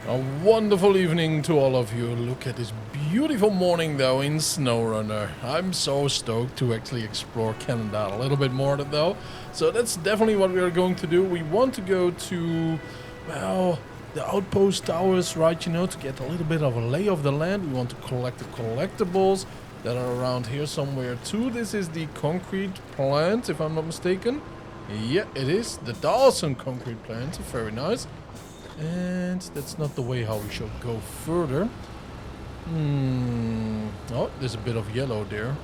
A wonderful evening to all of you. Look at this beautiful morning though in SnowRunner. I'm so stoked to actually explore Canada a little bit more though. So that's definitely what we are going to do. We want to go to, well, the outpost towers, right, you know, to get a little bit of a lay of the land. We want to collect the collectibles that are around here somewhere too. This is the concrete plant, if I'm not mistaken. Yeah, it is. The Dawson concrete plant. Very nice. And that's not the way how we should go further. Oh, there's a bit of yellow there.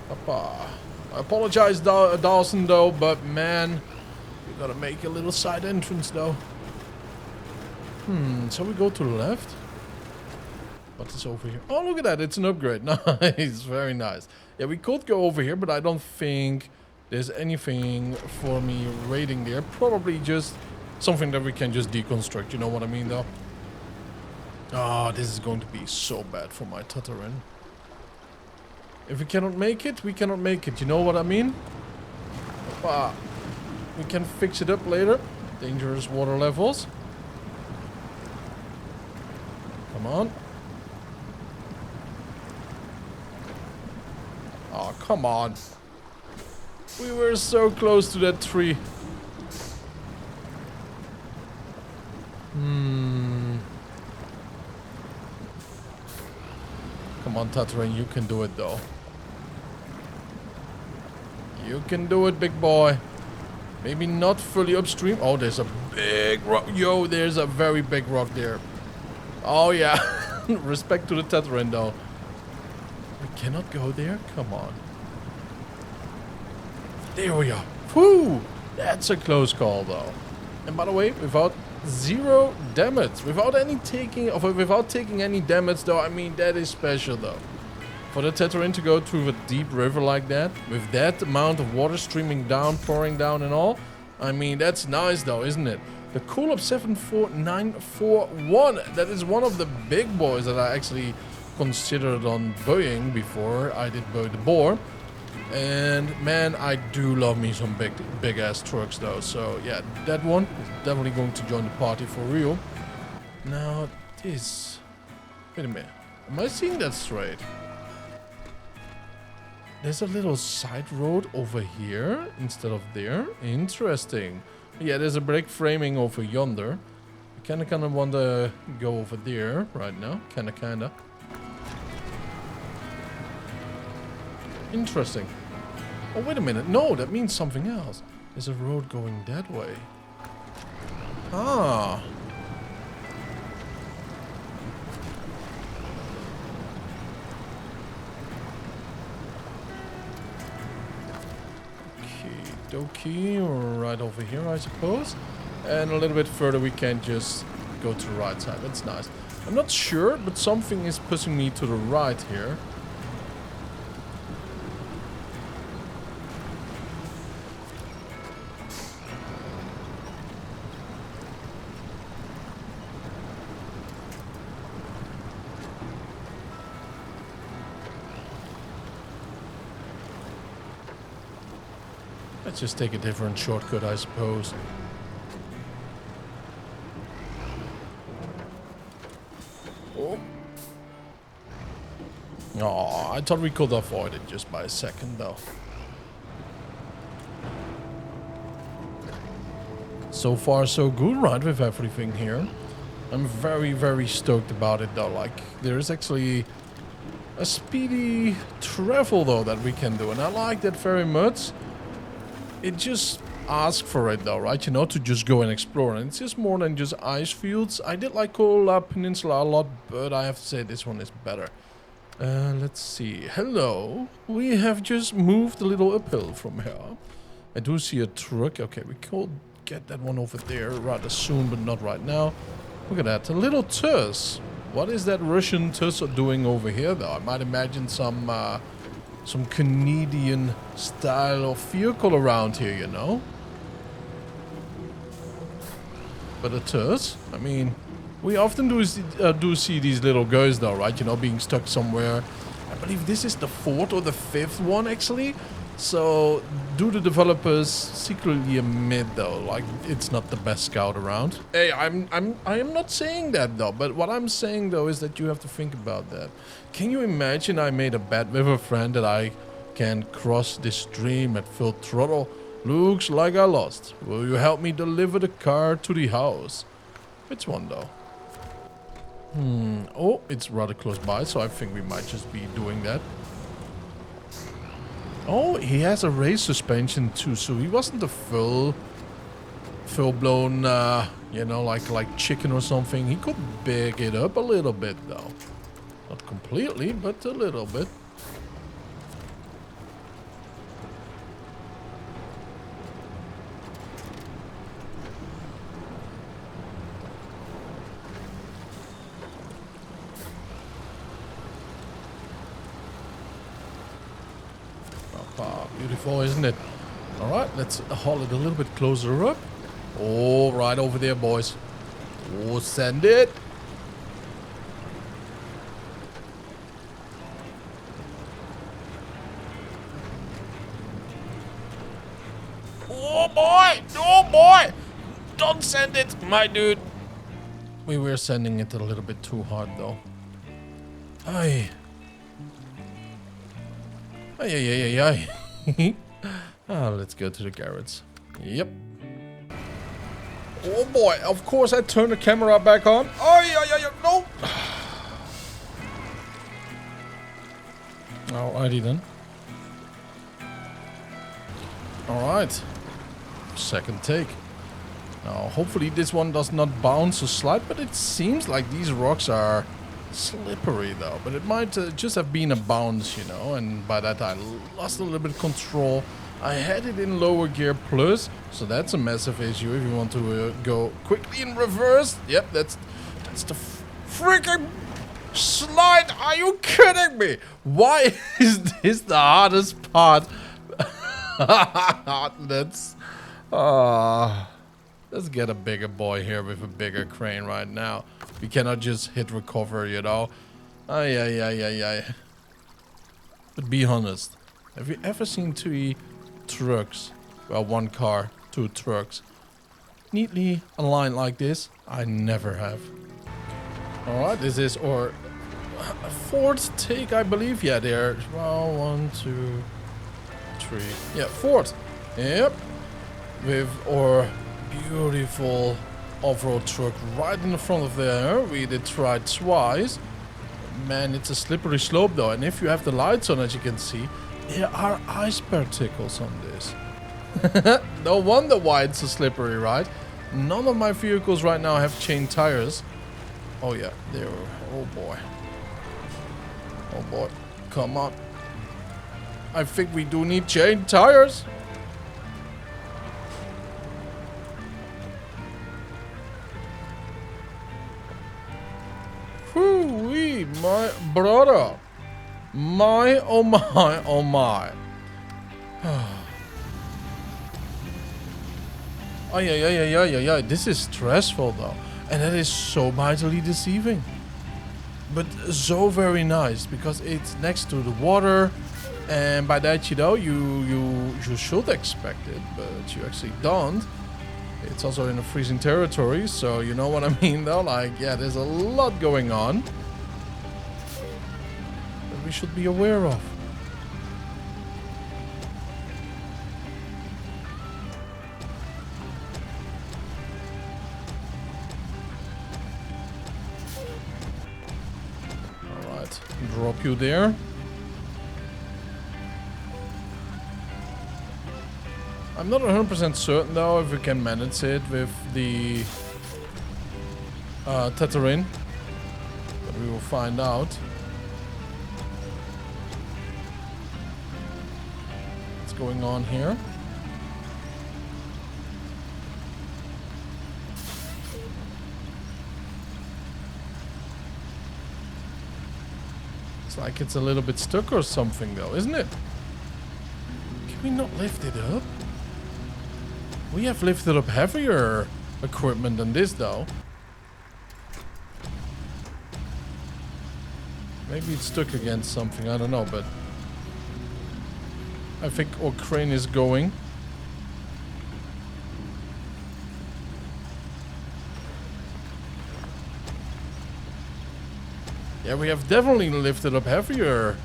Papa. I apologize, Dawson, though, but man, you gotta make a little side entrance, though. So we go to the left. What is over here? Oh, look at that. It's an upgrade. Nice. Very nice. Yeah, we could go over here, but I don't think there's anything for me raiding there. Probably just something that we can just deconstruct. You know what I mean, though? Oh, this is going to be so bad for my Tatarin. If we cannot make it, we cannot make it. You know what I mean? We can fix it up later. Dangerous water levels. Come on. Oh, come on. We were so close to that tree. Come on, Tatarin, you can do it though. You can do it, big boy. Maybe not fully upstream. Oh, there's a big rock. Yo, there's a very big rock there. Oh, yeah. Respect to the Tatarin though. We cannot go there? Come on. There we are. Whew! That's a close call though. And by the way, without zero damage. Without taking any damage though, I mean that is special though. For the Tatarin to go through a deep river like that, with that amount of water streaming down, pouring down and all, I mean that's nice though, isn't it? The Cool-Up 74941, that is one of the big boys that I actually considered on buoying before I did buoy the boar. And man, I do love me some big ass trucks though. So yeah, that one is definitely going to join the party for real. Now this, wait a minute, am I seeing that straight? There's a little side road over here instead of there. Interesting. Yeah, there's a brake framing over yonder. I kind of want to go over there right now. Kinda. Interesting. Oh, wait a minute. No, that means something else. There's a road going that way. Ah. Okie dokie. Right over here, I suppose. And a little bit further, we can just go to the right side. That's nice. I'm not sure, but something is pushing me to the right here. Let's just take a different shortcut, I suppose. Oh, I thought we could avoid it just by a second, though. So far, so good, right, with everything here. I'm very, very stoked about it, though. Like, there is actually a speedy travel, though, that we can do. And I like that very much. It just asks for it though, right? You know, to just go and explore. And it's just more than just ice fields. I did like Kurigo Peninsula a lot, but I have to say this one is better. Let's see. Hello. We have just moved a little uphill from here. I do see a truck. Okay, we could get that one over there rather soon, but not right now. Look at that. A little tuss. What is that Russian tuss doing over here though? I might imagine some Canadian style of vehicle around here, you know. But a tuss, I mean, we often do see these little guys though, right? You know, being stuck somewhere. I believe this is the 4th or the 5th one actually. So, do the developers secretly admit though, like it's not the best scout around? Hey, I am not saying that though, but what I'm saying though is that you have to think about that. Can you imagine I made a bet with a friend that I can cross this stream at full throttle? Looks like I lost. Will you help me deliver the car to the house? Which one though? Oh, it's rather close by, so I think we might just be doing that. Oh, he has a race suspension too, so he wasn't a full-blown, you know, like chicken or something. He could big it up a little bit though. Not completely, but a little bit. Beautiful, isn't it? All right, let's haul it a little bit closer up. Oh, right over there, boys. Oh, send it. Oh, boy. Oh, boy. Don't send it, my dude. We were sending it a little bit too hard, though. Aye. Aye, aye, aye, aye. Let's go to the garage. Yep. Oh boy, of course I turned the camera back on. Oh yeah, no. Alrighty then. Alright. Second take. Now hopefully this one does not bounce or slide, but it seems like these rocks are slippery though, but it might just have been a bounce, you know, and by that I lost a little bit of control. I had it in lower gear plus, so that's a massive issue if you want to go quickly in reverse. Yep, that's the freaking slide. Are you kidding me? Why is this the hardest part? Let's get a bigger boy here with a bigger crane right now. We cannot just hit recover, you know. Ay. But be honest, have you ever seen two trucks, well, one car, two trucks, neatly aligned like this? I never have. Alright, this is our fourth take, I believe. Yeah, there. Well, 1, 2, 3. Yeah, fourth. Yep. With our beautiful off-road truck right in the front of there. We did try twice. Man, it's a slippery slope though, and if you have the lights on, as you can see, there are ice particles on this. No wonder why it's so slippery, right? None of my vehicles right now have chain tires. Oh yeah, there. Oh boy. Oh boy. Come on. I think we do need chain tires. Whoo-wee, my brother. My, oh my, oh my. Oh yeah. This is stressful though. And that is so mightily deceiving. But so very nice, because it's next to the water. And by that, you know, you should expect it, but you actually don't. It's also in a freezing territory, so you know what I mean though? Like, yeah, there's a lot going on that we should be aware of. Alright, drop you there. I'm not 100% certain though if we can manage it with the Tetherine, but we will find out. What's going on here? It's like it's a little bit stuck or something though, isn't it? Can we not lift it up? We have lifted up heavier equipment than this though. Maybe it's stuck against something, I don't know, but I think our crane is going. Yeah, we have definitely lifted up heavier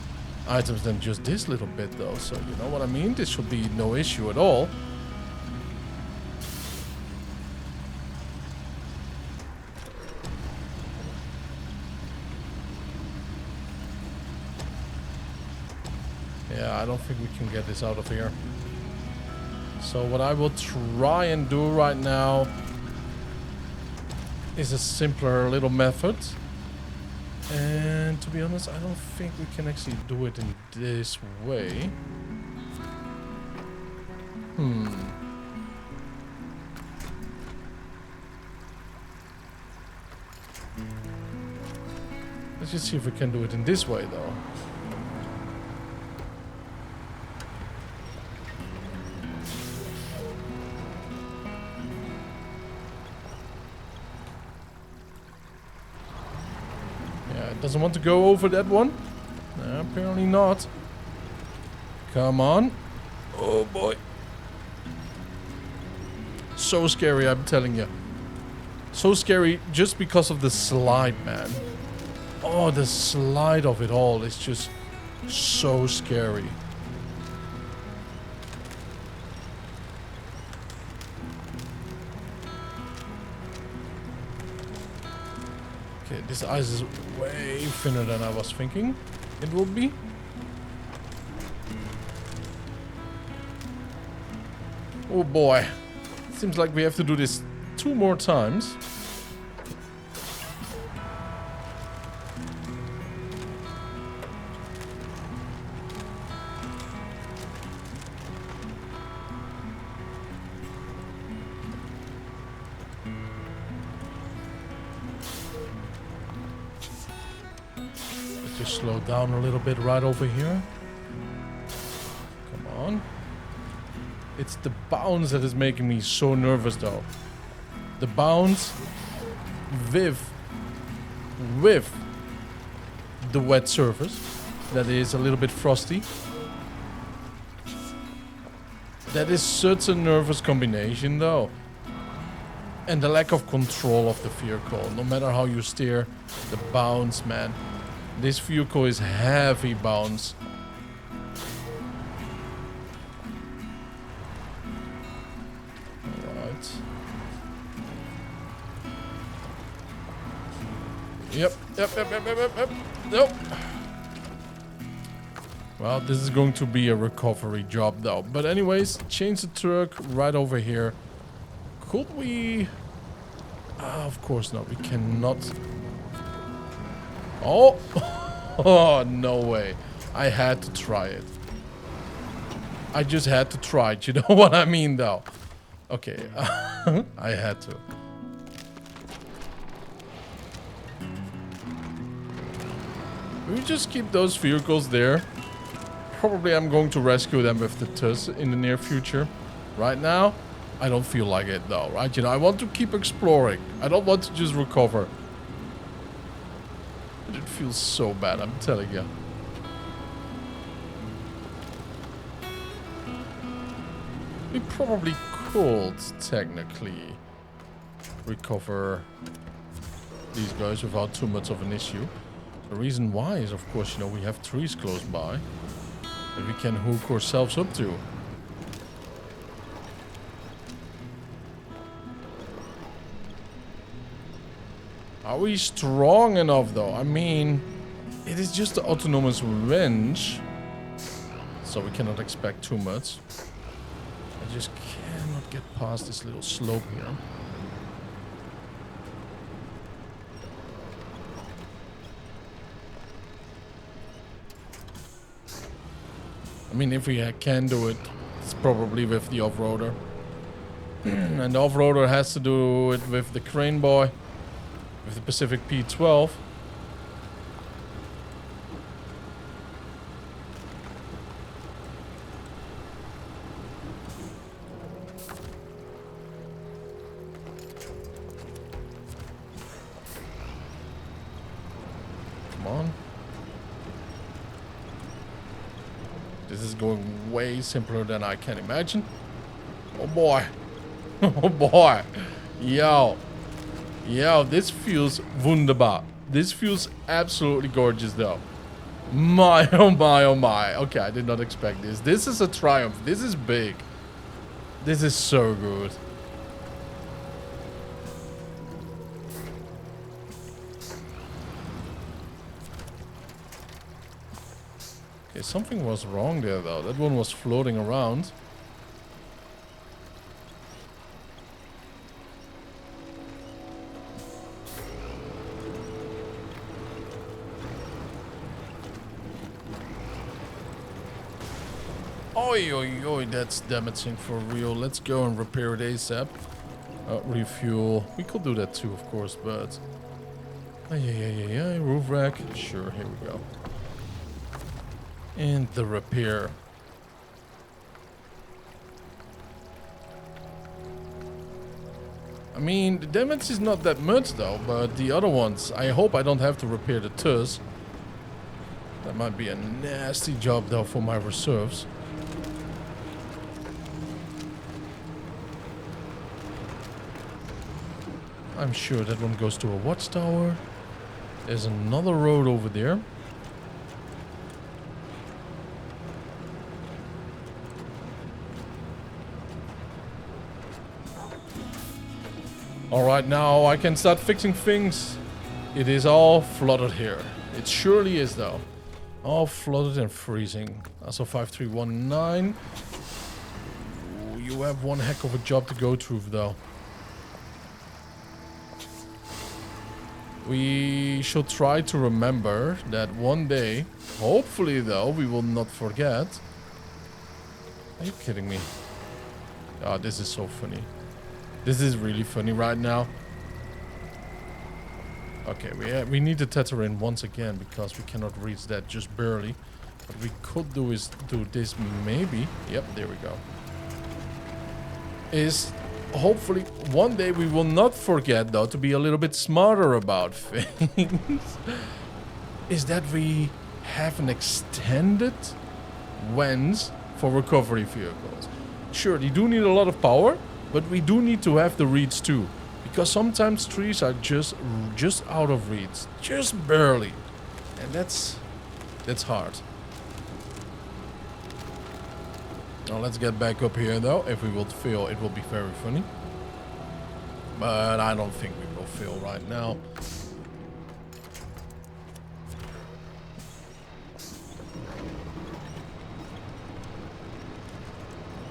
items than just this little bit though. So you know what I mean? This should be no issue at all. Yeah, I don't think we can get this out of here. So what I will try and do right now is a simpler little method. And to be honest, I don't think we can actually do it in this way. Let's just see if we can do it in this way though. Doesn't want to go over that one? Apparently not. Come on. Oh boy. So scary, I'm telling you. So scary just because of the slide, man. Oh, the slide of it all is just so scary. Okay, this ice is way thinner than I was thinking it would be. Oh boy. Seems like we have to do this 2 more times. Just slow down a little bit right over here. Come on. It's the bounce that is making me so nervous though. The bounce with the wet surface that is a little bit frosty. That is such a nervous combination though. And the lack of control of the vehicle. No matter how you steer, the bounce, man. This vehicle is heavy bounce. Alright. Yep. Nope. Well, this is going to be a recovery job though. But anyways, change the truck right over here. Could we... of course not. We cannot... Oh! Oh, no way. I had to try it. I just had to try it. You know what I mean, though? Okay. I had to. We just keep those vehicles there. Probably I'm going to rescue them with the TUS in the near future. Right now, I don't feel like it, though, right? You know, I want to keep exploring. I don't want to just recover. It feels so bad, I'm telling you. We probably could technically recover these guys without too much of an issue. The reason why is, of course, you know, we have trees close by that we can hook ourselves up to. Are we strong enough though? I mean, it is just the autonomous winch, so we cannot expect too much. I just cannot get past this little slope here. I mean, if we can do it, it's probably with the off-roader. And the off-roader has to do it with the crane boy. With the Pacific P12. Come on. This is going way simpler than I can imagine. Oh boy. Oh boy. Yo. Yo, this feels wunderbar. This feels absolutely gorgeous though. My, oh my, oh my. Okay, I did not expect this. This is a triumph. This is big. This is so good. Okay, something was wrong there though. That one was floating around. Oi, oi, oi, that's damaging for real. Let's go and repair it ASAP. Refuel. We could do that too, of course, but... yeah, roof rack. Sure, here we go. And the repair. I mean, the damage is not that much though, but the other ones, I hope I don't have to repair the tuss. That might be a nasty job though for my reserves. I'm sure that one goes to a watchtower. There's another road over there. Alright, now I can start fixing things. It is all flooded here. It surely is though. All flooded and freezing. Also 5319. Ooh, you have one heck of a job to go through though. We should try to remember that one day, hopefully though, we will not forget. Are you kidding me? Oh, this is so funny. This is really funny right now. Okay, we need to tether in once again because we cannot reach that just barely. What we could do is do this maybe. Yep, there we go. Is hopefully one day we will not forget though to be a little bit smarter about things. Is that we have an extended lens for recovery vehicles. Sure, they do need a lot of power, but we do need to have the reach too. Because sometimes trees are just out of reach. Just barely. And that's hard. Now let's get back up here though. If we will fail, it will be very funny. But I don't think we will fail right now.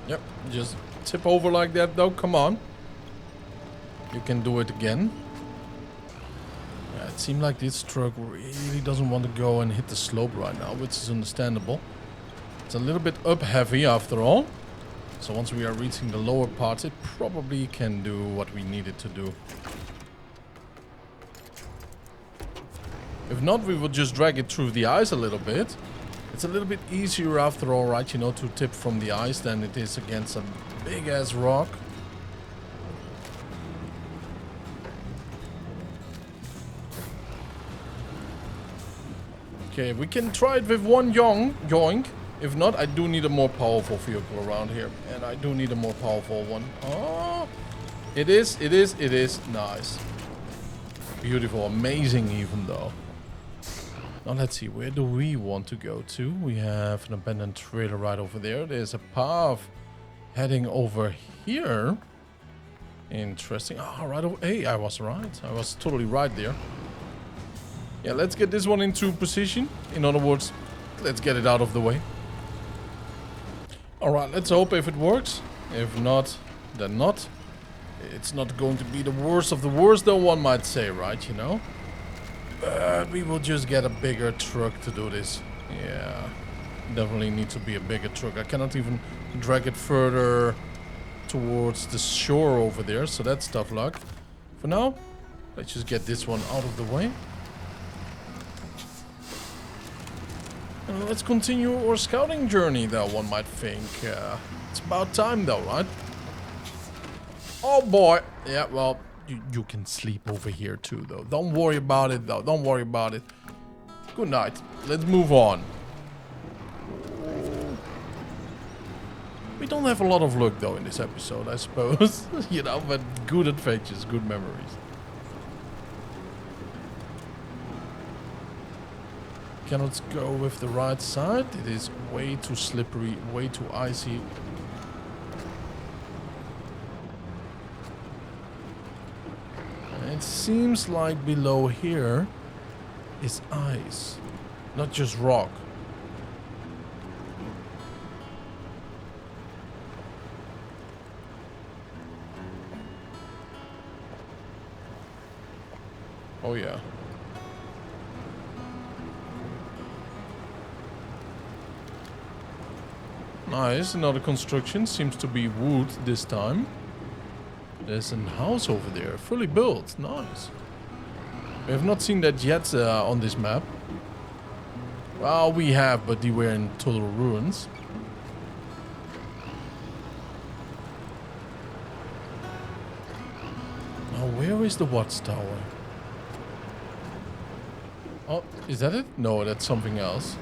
Yep, just tip over like that though. Come on. You can do it again. Yeah, it seemed like this truck really doesn't want to go and hit the slope right now, which is understandable. It's a little bit up heavy after all. So once we are reaching the lower parts, it probably can do what we need it to do. If not, we will just drag it through the ice a little bit. It's a little bit easier after all, right, you know, to tip from the ice than it is against a big ass rock. Okay, we can try it with one yoink. If not, I do need a more powerful vehicle around here. And I do need a more powerful one. Oh, it is. Nice. Beautiful, amazing even though. Now let's see, where do we want to go to? We have an abandoned trailer right over there. There's a path heading over here. Interesting. Oh, right over. Hey, I was right. I was totally right there. Yeah, let's get this one into position. In other words, let's get it out of the way. Alright, let's hope if it works. If not, then not. It's not going to be the worst of the worst though, one might say, right, you know? But we will just get a bigger truck to do this. Yeah, definitely need to be a bigger truck. I cannot even drag it further towards the shore over there, so that's tough luck. For now, let's just get this one out of the way. Let's continue our scouting journey though, one might think. It's about time though, right? Oh boy. Yeah, well, you can sleep over here too though. Don't worry about it though. Don't worry about it. Good night. Let's move on. We don't have a lot of luck though in this episode, I suppose. You know, but good adventures, good memories. Cannot go with the right side. It is way too slippery, way too icy. It seems like below here is ice, not just rock. Oh yeah. Nice, another construction. Seems to be wood this time. There's a house over there, fully built. Nice. We have not seen that yet on this map. Well, we have, but they were in total ruins. Now, where is the watchtower? Oh, is that it? No, that's something else.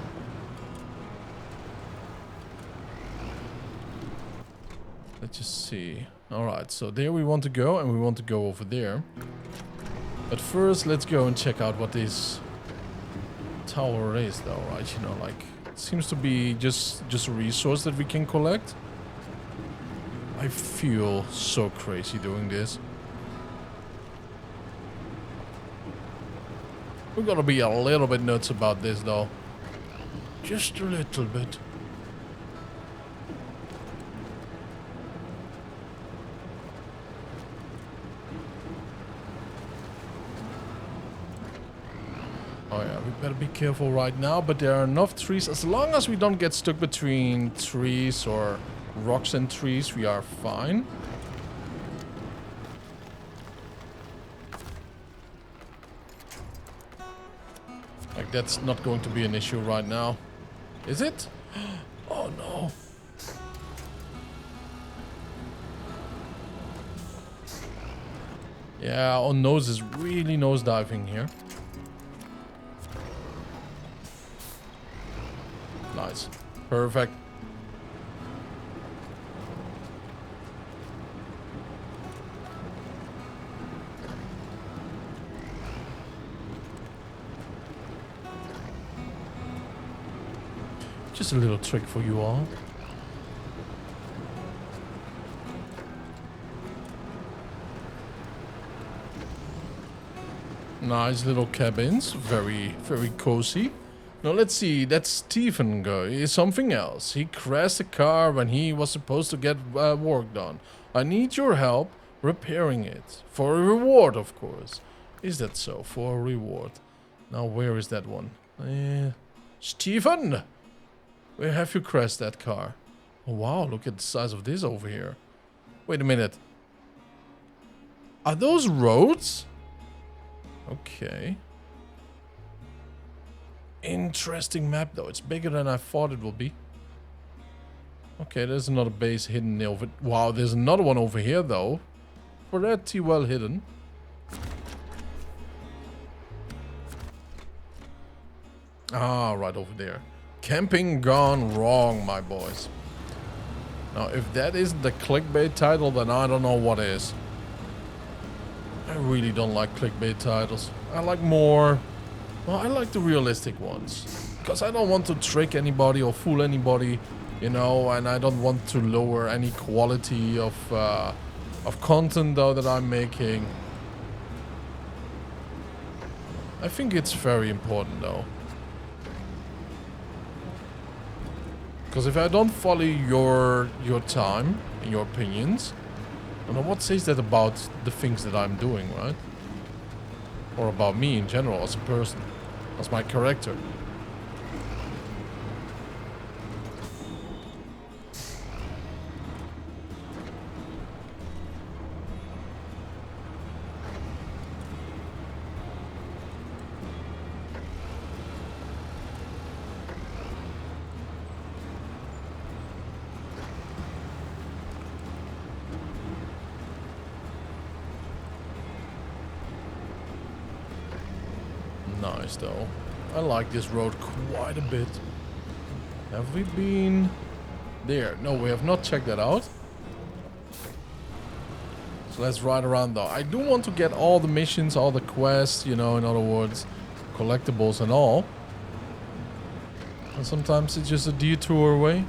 Let's just see. Alright, so there we want to go, and we want to go over there. But first, let's go and check out what this tower is, though, right? You know, like, it seems to be just a resource that we can collect. I feel so crazy doing this. We're gonna be a little bit nuts about this, though. Just a little bit. Oh yeah, we better be careful right now, but there are enough trees. As long as we don't get stuck between trees or rocks and trees, we are fine. Like, that's not going to be an issue right now. Is it? Oh no. Yeah, our nose is really nosediving here. Nice. Perfect. Just a little trick for you all. Nice little cabins. Very, very cozy. Now let's see, that Stephen guy is something else. He crashed a car when he was supposed to get work done. I need your help repairing it. For a reward, of course. Is that so? For a reward. Now where is that one? Stephen! Where have you crashed that car? Oh wow, look at the size of this over here. Wait a minute. Are those roads? Okay. Interesting map though. It's bigger than I thought it would be. Okay, there's another base hidden over. Wow, there's another one over here though. Pretty well hidden. Ah, right over there. Camping gone wrong, my boys. Now, if that isn't the clickbait title, then I don't know what is. I really don't like clickbait titles. I like more... Well, I like the realistic ones. Because I don't want to trick anybody or fool anybody, you know, and I don't want to lower any quality of content, though, that I'm making. I think it's very important, though. Because if I don't follow your time and your opinions, I don't know what says that about the things that I'm doing, right? Or about me in general as a person, as my character. Nice though. I like this road quite a bit. Have we been... there. No, we have not checked that out. So let's ride around though. I do want to get all the missions, all the quests, you know, in other words, collectibles and all. And sometimes it's just a detour away.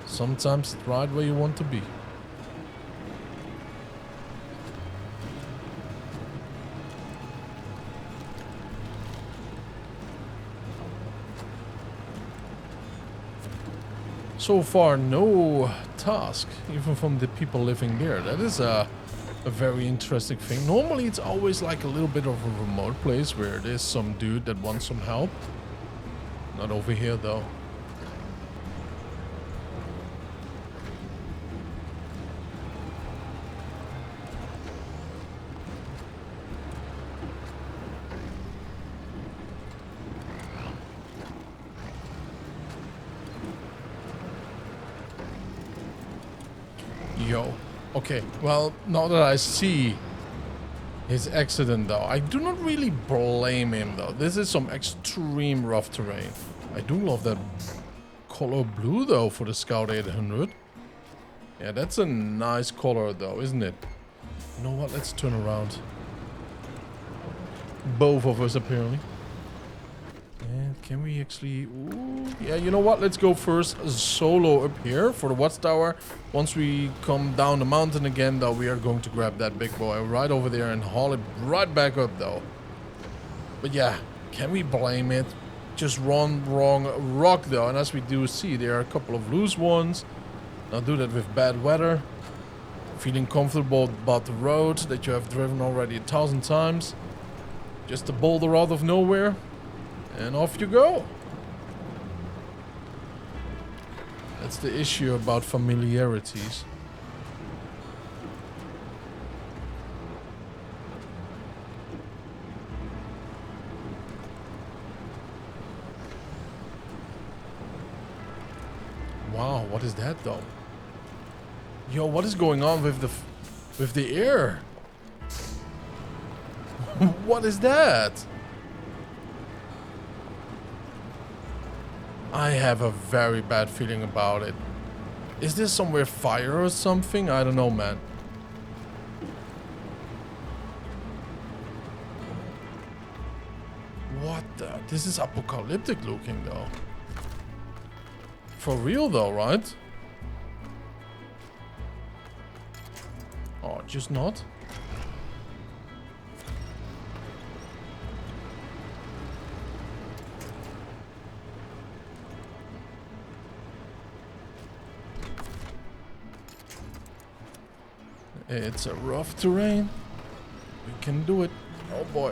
Sometimes it's right where you want to be. So far, no task, even from the people living there. That is a very interesting thing. Normally, it's always like a little bit of a remote place where there's some dude that wants some help. Not over here, though. Yo. Okay, well, now that I see his accident though, I do not really blame him though. This is some extreme rough terrain. I do love that color blue though for the Scout 800. Yeah, that's a nice color though, isn't it? You know what, let's turn around. Both of us apparently. And can we actually... Ooh, yeah, you know what? Let's go first solo up here for the watchtower. Once we come down the mountain again, though, we are going to grab that big boy right over there and haul it right back up, though. But yeah, can we blame it? Just wrong rock, though. And as we do see, there are a couple of loose ones. Now do that with bad weather. Feeling comfortable about the road that you have driven already 1,000 times. Just a boulder out of nowhere. And off you go. That's the issue about familiarities. Wow, what is that though? Yo, what is going on with the air? What is that? I have a very bad feeling about it. Is this somewhere fire or something? I don't know, man. What the? This is apocalyptic looking, though. For real, though, right? Oh, just not? It's a rough terrain. We can do it. Oh boy.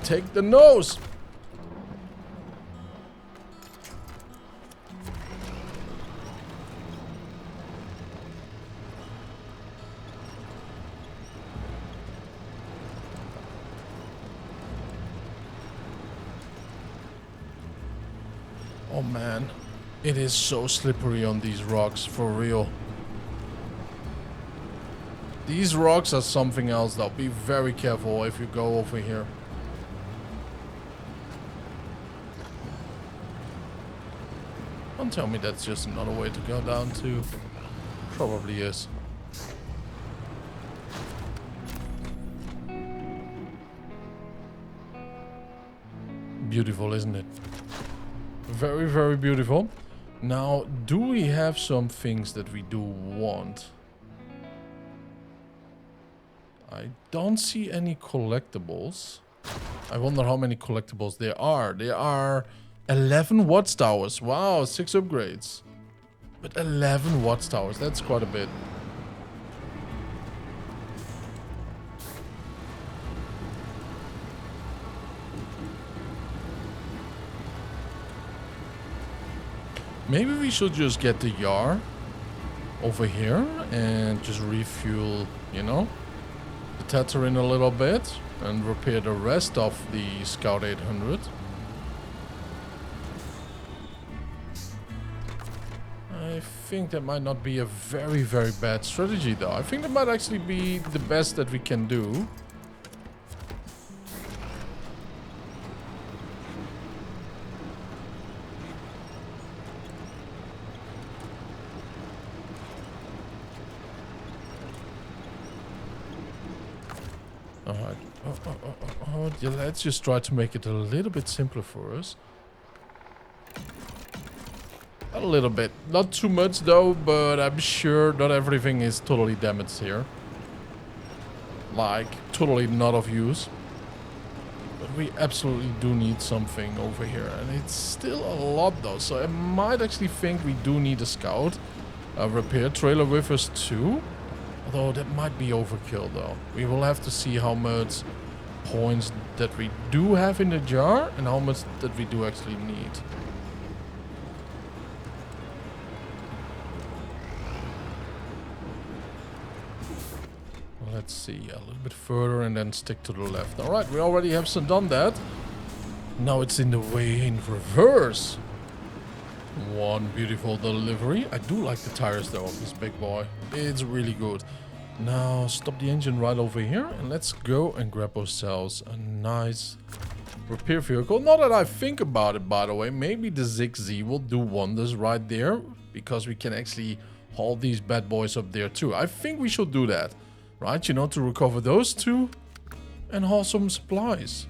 Take the nose. Oh man. It is so slippery on these rocks, for real. These rocks are something else though. Be very careful if you go over here. Don't tell me that's just another way to go down to. Probably is. Beautiful, isn't it? Very, very beautiful. Now, do we have some things that we do want? I don't see any collectibles. I wonder how many collectibles there are. There are 11 watchtowers. Wow, 6 upgrades. But 11 watchtowers, that's quite a bit. Maybe we should just get the Yar over here and just refuel, you know, the Tatooine a little bit and repair the rest of the Scout 800. I think that might not be a very, very bad strategy though. I think that might actually be the best that we can do. Alright. Yeah, let's just try to make it a little bit simpler for us. A little bit. Not too much though, but I'm sure not everything is totally damaged here. Like, totally not of use. But we absolutely do need something over here. And it's still a lot though. So I might actually think we do need a scout. A repair trailer with us too. Although that might be overkill though. We will have to see how much points that we do have in the jar. And how much that we do actually need. Let's see, a little bit further and then stick to the left. Alright, we already have done that. Now it's in the way in reverse. One beautiful delivery. I do like the tires though of this big boy. It's really good. Now stop the engine right over here and let's go and grab ourselves a nice repair vehicle. Now that I think about it, by the way, maybe the ZigZ will do wonders right there. Because we can actually haul these bad boys up there too. I think we should do that. Right, you know, to recover those two and haul some supplies.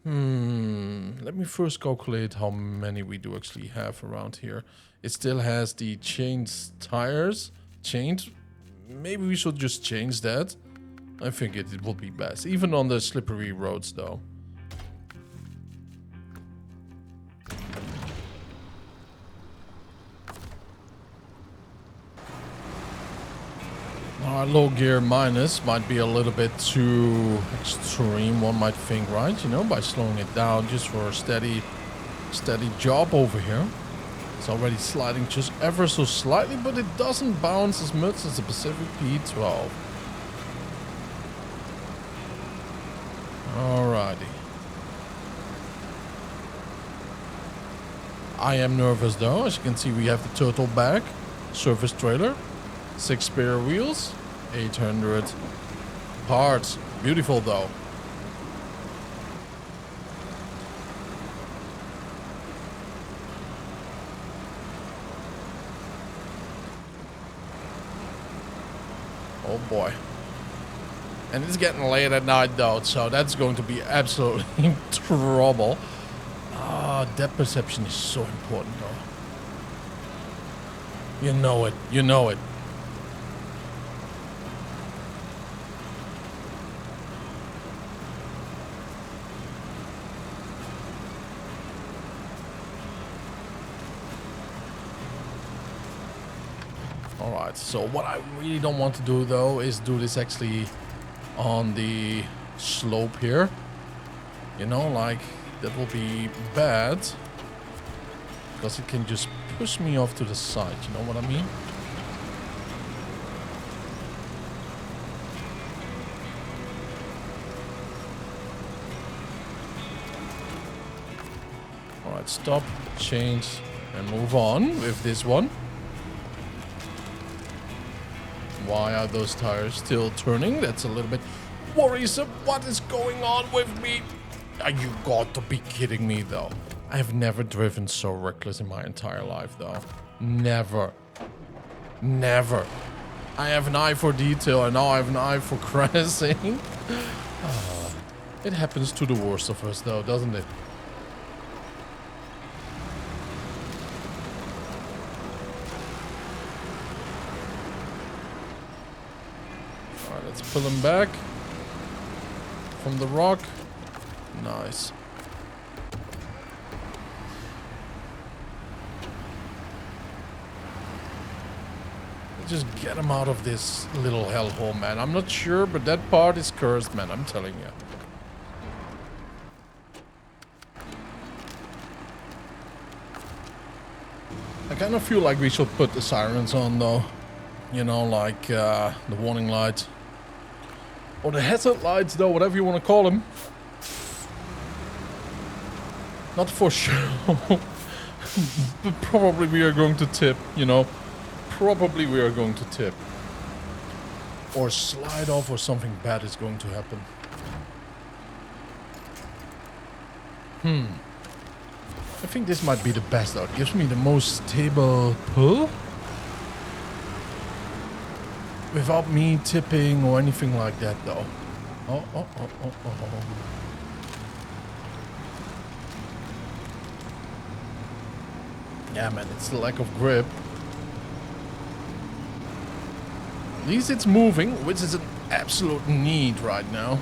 Let me first calculate how many we do actually have around here. It still has the changed tires. Changed. Maybe we should just change that. I think it will be best. Even on the slippery roads though. Low gear minus might be a little bit too extreme, one might think, right? You know, by slowing it down just for a steady job over here. It's already sliding just ever so slightly, but it doesn't bounce as much as the Pacific P12. Alrighty. I am nervous though. As you can see, we have the turtle back, service trailer, 6 spare wheels. 800 parts. Beautiful though. Oh boy. And it's getting late at night though, so that's going to be absolutely trouble. Depth perception is so important though. You know it. You know it. Alright, so what I really don't want to do though is do this actually on the slope here. You know, like that will be bad. Because it can just push me off to the side, you know what I mean? Alright, stop, change and move on with this one. Why are those tires still turning? That's a little bit worrisome. What is going on with me? You got to be kidding me though. I have never driven so reckless in my entire life though. Never. Never. I have an eye for detail and now I have an eye for crashing. It happens to the worst of us though, doesn't it? Let's pull him back from the rock. Nice. Just get him out of this little hellhole, man. I'm not sure, but that part is cursed, man. I'm telling you. I kind of feel like we should put the sirens on, though. You know, like the warning lights. Or the hazard lights, though, whatever you want to call them. Not for sure. But probably we are going to tip, you know. Probably we are going to tip. Or slide off or something bad is going to happen. I think this might be the best though. It gives me the most stable pull. Without me tipping or anything like that though. Oh, oh, oh, oh, oh. Yeah, man, it's the lack of grip. At least it's moving, which is an absolute need right now.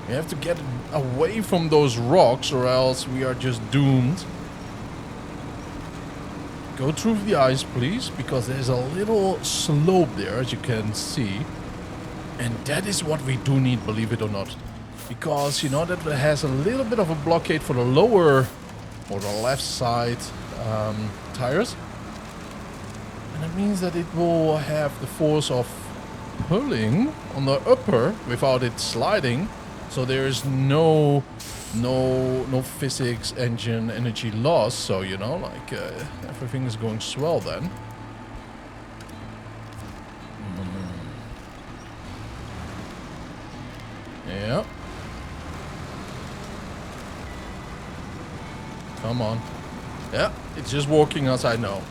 We have to get away from those rocks or else we are just doomed. Go through the ice, please, because there's a little slope there, as you can see. And that is what we do need, believe it or not. Because, you know, that has a little bit of a blockade for the lower or the left side tires. And that means that it will have the force of pulling on the upper without it sliding. So there is no physics, engine, energy loss. So, you know, like everything is going swell then. Yeah. Come on. Yeah, it's just working as I know.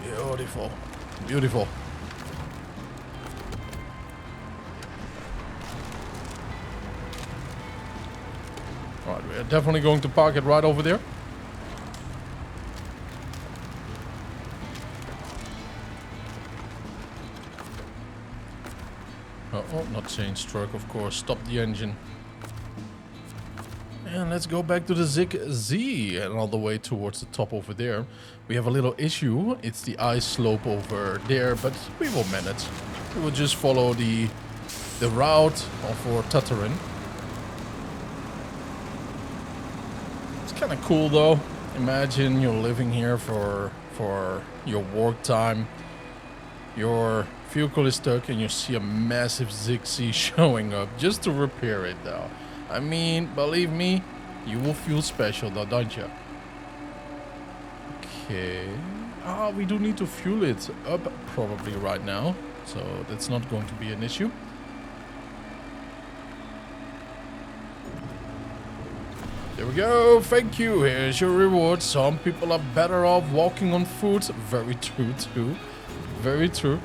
Beautiful. Beautiful. Alright, we're definitely going to park it right over there. Oh, not change truck, of course. Stop the engine. And let's go back to the Zig Z and all the way towards the top over there. We have a little issue. It's the ice slope over there, but we will manage. We will just follow the route for Tatarin. It's kind of cool though. Imagine you're living here for your work time. Your vehicle is stuck and you see a massive Zig Z showing up just to repair it though. I mean, believe me, you will feel special though, don't you? Okay. Ah, we do need to fuel it up probably right now. So that's not going to be an issue. There we go. Thank you. Here's your reward. Some people are better off walking on foot. Very true too. Very true.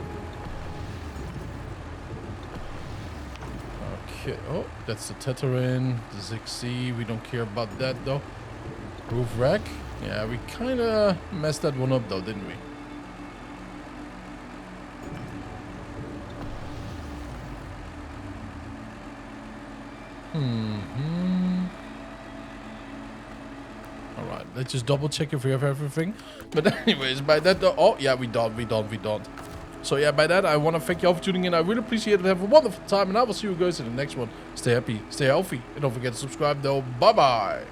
Okay. Oh, that's the Tatarin, the Zig Z. We don't care about that though. Roof rack. Yeah, we kind of messed that one up though, didn't we? Alright, let's just double check if we have everything. But anyways, by that, oh yeah, we don't. So yeah, by that, I want to thank you all for tuning in. I really appreciate it. Have a wonderful time, and I will see you guys in the next one. Stay happy, stay healthy, and don't forget to subscribe though. Bye bye.